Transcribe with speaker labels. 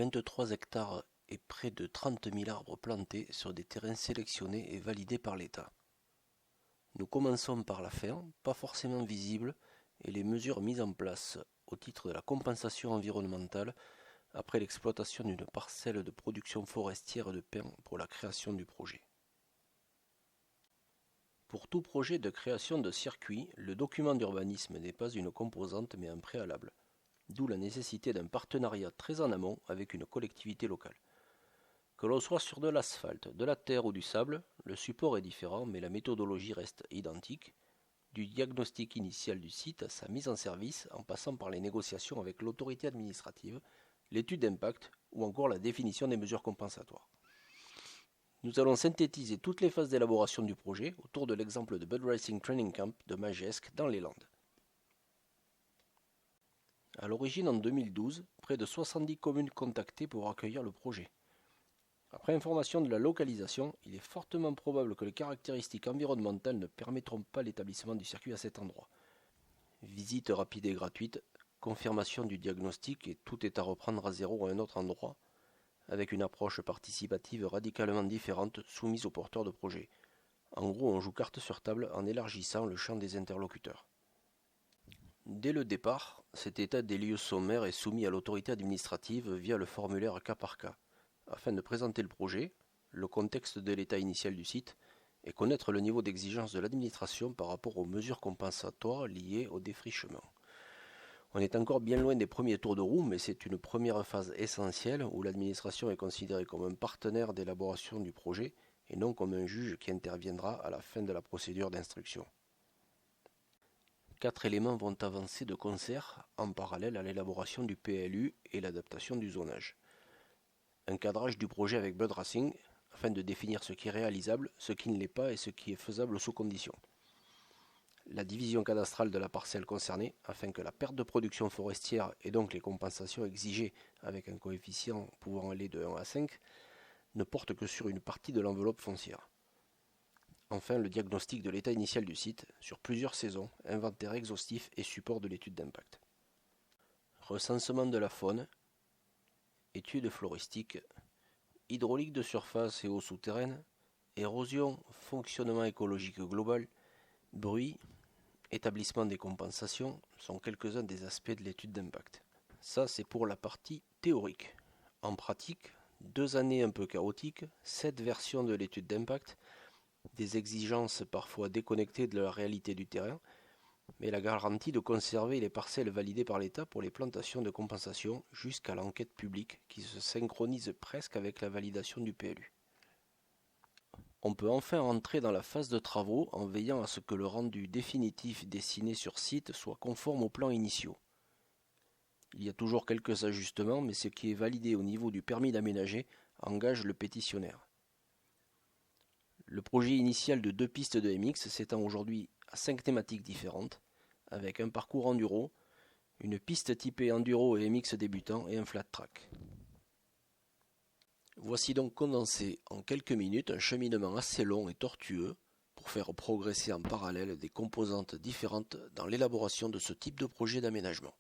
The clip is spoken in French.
Speaker 1: 23 hectares et près de 30 000 arbres plantés sur des terrains sélectionnés et validés par l'État. Nous commençons par la fin, pas forcément visible, et les mesures mises en place au titre de la compensation environnementale après l'exploitation d'une parcelle de production forestière de pin pour la création du projet. Pour tout projet de création de circuit, le document d'urbanisme n'est pas une composante mais un préalable, d'où la nécessité d'un partenariat très en amont avec une collectivité locale. Que l'on soit sur de l'asphalte, de la terre ou du sable, le support est différent mais la méthodologie reste identique, du diagnostic initial du site à sa mise en service en passant par les négociations avec l'autorité administrative, l'étude d'impact ou encore la définition des mesures compensatoires. Nous allons synthétiser toutes les phases d'élaboration du projet autour de l'exemple de Bud Racing Training Camp de Magescq dans les Landes. À l'origine, en 2012, près de 70 communes contactées pour accueillir le projet. Après information de la localisation, il est fortement probable que les caractéristiques environnementales ne permettront pas l'établissement du circuit à cet endroit. Visite rapide et gratuite, confirmation du diagnostic et tout est à reprendre à zéro à un autre endroit, avec une approche participative radicalement différente soumise aux porteurs de projet. En gros, on joue carte sur table en élargissant le champ des interlocuteurs. Dès le départ, cet état des lieux sommaire est soumis à l'autorité administrative via le formulaire cas par cas, afin de présenter le projet, le contexte de l'état initial du site et connaître le niveau d'exigence de l'administration par rapport aux mesures compensatoires liées au défrichement. On est encore bien loin des premiers tours de roue, mais c'est une première phase essentielle où l'administration est considérée comme un partenaire d'élaboration du projet et non comme un juge qui interviendra à la fin de la procédure d'instruction. 4 éléments vont avancer de concert en parallèle à l'élaboration du PLU et l'adaptation du zonage. Un cadrage du projet avec Bud Racing afin de définir ce qui est réalisable, ce qui ne l'est pas et ce qui est faisable sous conditions. La division cadastrale de la parcelle concernée afin que la perte de production forestière et donc les compensations exigées avec un coefficient pouvant aller de 1 à 5 ne portent que sur une partie de l'enveloppe foncière. Enfin, le diagnostic de l'état initial du site sur plusieurs saisons, inventaire exhaustif et support de l'étude d'impact. Recensement de la faune, études floristiques, hydraulique de surface et eau souterraine, érosion, fonctionnement écologique global, bruit, établissement des compensations sont quelques-uns des aspects de l'étude d'impact. Ça, c'est pour la partie théorique. En pratique, 2 années un peu chaotiques, 7 versions de l'étude d'impact, des exigences parfois déconnectées de la réalité du terrain, mais la garantie de conserver les parcelles validées par l'État pour les plantations de compensation jusqu'à l'enquête publique qui se synchronise presque avec la validation du PLU. On peut enfin entrer dans la phase de travaux en veillant à ce que le rendu définitif dessiné sur site soit conforme aux plans initiaux. Il y a toujours quelques ajustements, mais ce qui est validé au niveau du permis d'aménager engage le pétitionnaire. Le projet initial de 2 pistes de MX s'étend aujourd'hui à 5 thématiques différentes, avec un parcours enduro, une piste typée enduro et MX débutant et un flat track. Voici donc condensé en quelques minutes un cheminement assez long et tortueux pour faire progresser en parallèle des composantes différentes dans l'élaboration de ce type de projet d'aménagement.